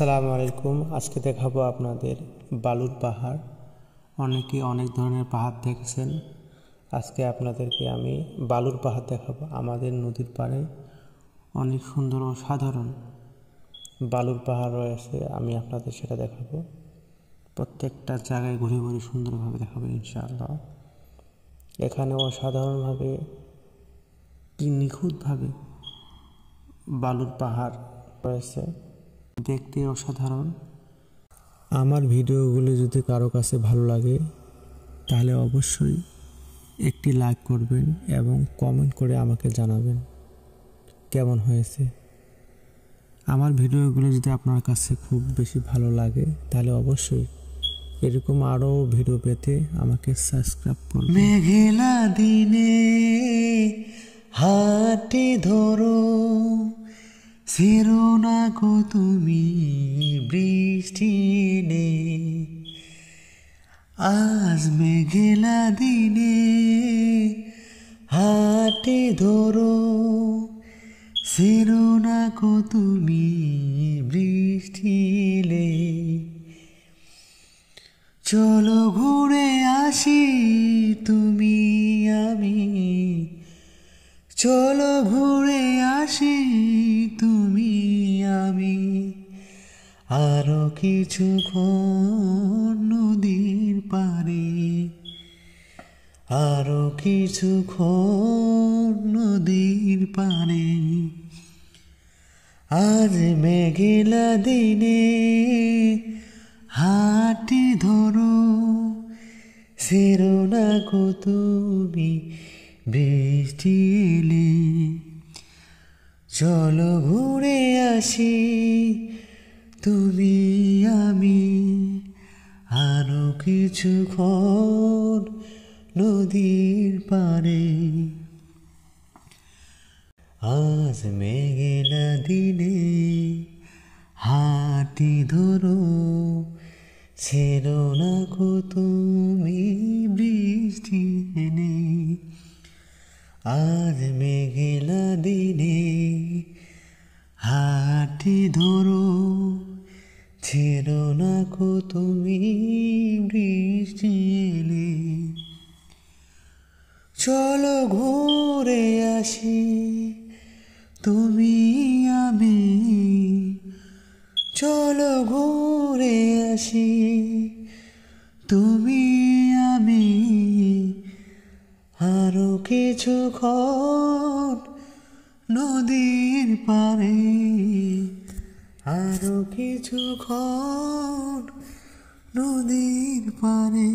আসসালামু আলাইকুম। আজকে দেখাবো আপনাদের বালুর পাহাড়। অনেকে অনেক ধরনের পাহাড় দেখেছেন, আজকে আপনাদেরকে আমি বালুর পাহাড় দেখাবো। আমাদের নদীর পাড়ে অনেক সুন্দর ও সাধারণ বালুর পাহাড় রয়েছে, আমি আপনাদের সেটা দেখাবো। প্রত্যেকটা জায়গায় ঘুরে ঘুরে সুন্দরভাবে দেখাবো ইনশাআল্লাহ। এখানে অসাধারণভাবে কি নিখুঁতভাবে বালুর পাহাড় রয়েছে, দেখতে অসাধারণ। আমার ভিডিওগুলি যদি কারো কাছে ভালো লাগে তাহলে অবশ্যই একটি লাইক করবেন এবং কমেন্ট করে আমাকে জানাবেন কেমন হয়েছে। আমার ভিডিওগুলো যদি আপনার কাছে খুব বেশি ভালো লাগে তাহলে অবশ্যই এরকম আরও ভিডিও পেতে আমাকে সাবস্ক্রাইব করুন। মেঘলা দিনে হাতে ধরো, ছেড়ো না গো তুমি বৃষ্টি নে। আজ মেঘলা দিনে হাতে ধরো, ছেড়ো না গো তুমি বৃষ্টি নে। চলো ঘুরে আসি তুমি আমি, চলো ঘুরে আসি তুমি আমি। আরো কিছুক্ষণ নদীর পারে, আরো কিছুক্ষণ নদীর পারে। আজ মেঘলা দিনে হাতে ধরো, ছেড়ো না গো তুমি বৃষ্টি এলে। চলো ঘুরে আসি তুমি আমি, আরো কিছুক্ষণ নদীর পারে। আজ মেঘলা দিনে হাতে ধরো, ছেড়ো না গো তুমি বৃষ্টি এনে। আজ মেঘলা দিনে হাতে ধরো, ছেড়ো না গো তুমি বৃষ্টি এলে। চলো ঘুরে আসি তুমি আমি, চলো ঘুরে আসি তুমি আমি। আরো কিছুক্ষণ নদীর পারে, আরো কিছুক্ষণ নদীর পারে।